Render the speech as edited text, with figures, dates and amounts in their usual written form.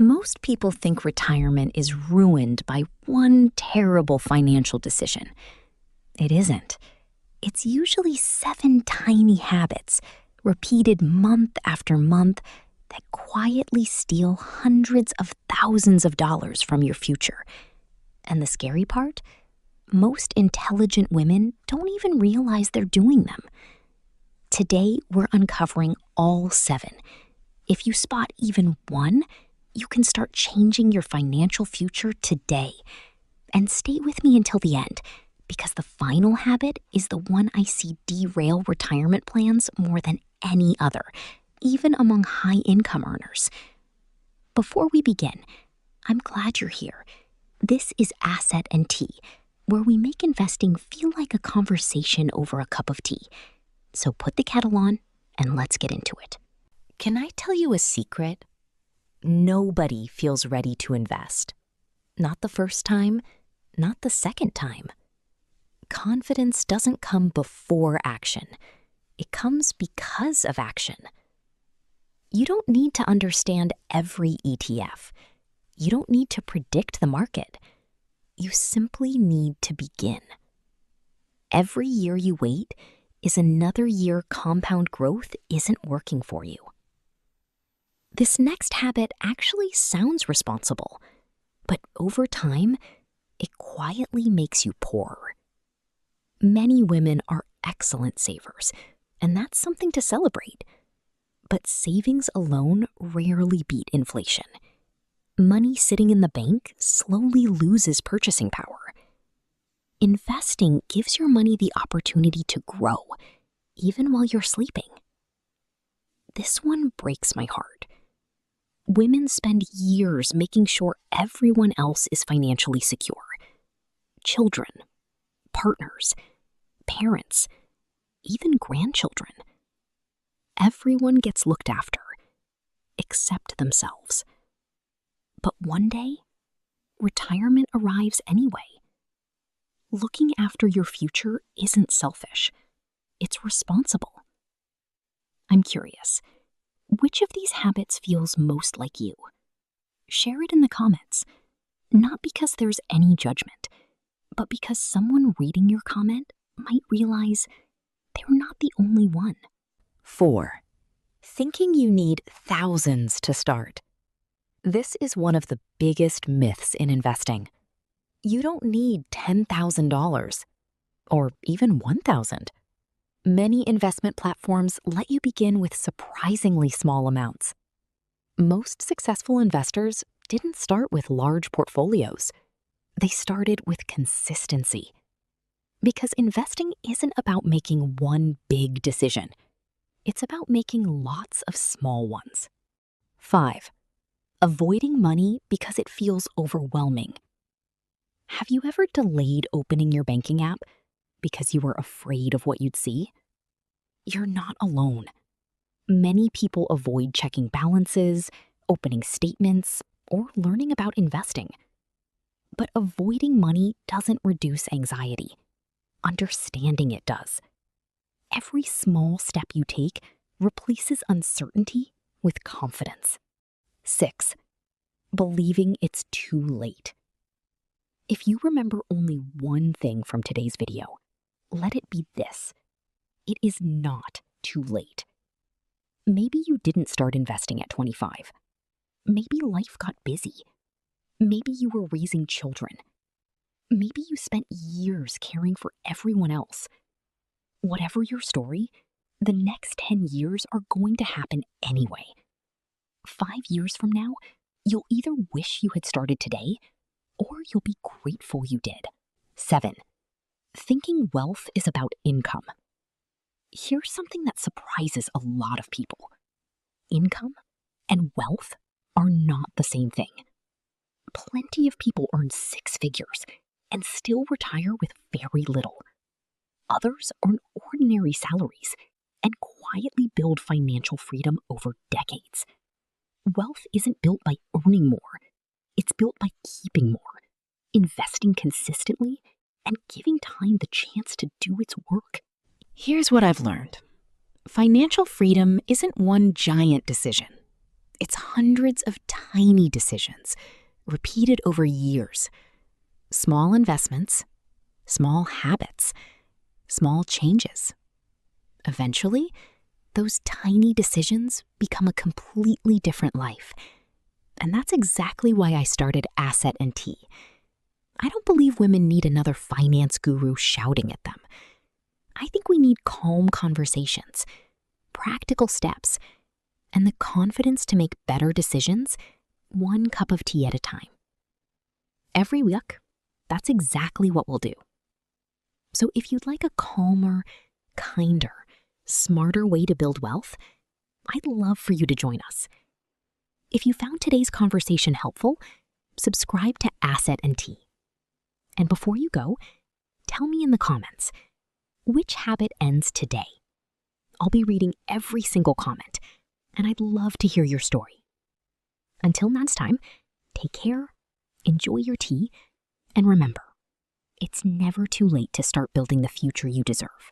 Most people think retirement is ruined by one terrible financial decision. It isn't. It's usually 7 tiny habits, repeated month after month, that quietly steal hundreds of thousands of dollars from your future. And the scary part? Most intelligent women don't even realize they're doing them. Today, we're uncovering all 7. If you spot even one, you can start changing your financial future today. And stay with me until the end, because the final habit is the one I see derail retirement plans more than any other, even among high-income earners. Before we begin, I'm glad you're here. This is Asset and Tea, where we make investing feel like a conversation over a cup of tea. So put the kettle on and let's get into it. Can I tell you a secret? Nobody feels ready to invest. Not the first time, not the second time. Confidence doesn't come before action. It comes because of action. You don't need to understand every ETF. You don't need to predict the market. You simply need to begin. Every year you wait is another year compound growth isn't working for you. This next habit actually sounds responsible, but over time, it quietly makes you poorer. Many women are excellent savers, and that's something to celebrate. But savings alone rarely beat inflation. Money sitting in the bank slowly loses purchasing power. Investing gives your money the opportunity to grow, even while you're sleeping. This one breaks my heart. Women spend years making sure everyone else is financially secure. Children, partners, parents, even grandchildren. Everyone gets looked after, except themselves. But one day, retirement arrives anyway. Looking after your future isn't selfish. It's responsible. I'm curious. Which of these habits feels most like you? Share it in the comments, not because there's any judgment, but because someone reading your comment might realize they're not the only one. 4. Thinking you need thousands to start. This is one of the biggest myths in investing. You don't need $10,000 or even $1,000. Many investment platforms let you begin with surprisingly small amounts. Most successful investors didn't start with large portfolios. They started with consistency. Because investing isn't about making one big decision. It's about making lots of small ones. 5. Avoiding money because it feels overwhelming. Have you ever delayed opening your banking app because you were afraid of what you'd see? You're not alone. Many people avoid checking balances, opening statements, or learning about investing. But avoiding money doesn't reduce anxiety. Understanding it does. Every small step you take replaces uncertainty with confidence. 6. Believing it's too late. If you remember only one thing from today's video, let it be this. It is not too late. Maybe you didn't start investing at 25. Maybe life got busy. Maybe you were raising children. Maybe you spent years caring for everyone else. Whatever your story, the next 10 years are going to happen anyway. 5 years from now, you'll either wish you had started today, or you'll be grateful you did. 7. Thinking wealth is about income. Here's something that surprises a lot of people. Income and wealth are not the same thing. Plenty of people earn 6 figures and still retire with very little. Others earn ordinary salaries and quietly build financial freedom over decades. Wealth isn't built by earning more. It's built by keeping more, investing consistently, and giving time the chance to do its work. Here's what I've learned. Financial freedom isn't one giant decision. It's hundreds of tiny decisions, repeated over years. Small investments, small habits, small changes. Eventually, those tiny decisions become a completely different life. And that's exactly why I started Asset and Tea. I don't believe women need another finance guru shouting at them. I think we need calm conversations, practical steps, and the confidence to make better decisions, one cup of tea at a time. Every week, that's exactly what we'll do. So if you'd like a calmer, kinder, smarter way to build wealth, I'd love for you to join us. If you found today's conversation helpful, subscribe to Asset and Tea. And before you go, tell me in the comments, which habit ends today? I'll be reading every single comment, and I'd love to hear your story. Until next time, take care, enjoy your tea, and remember, it's never too late to start building the future you deserve.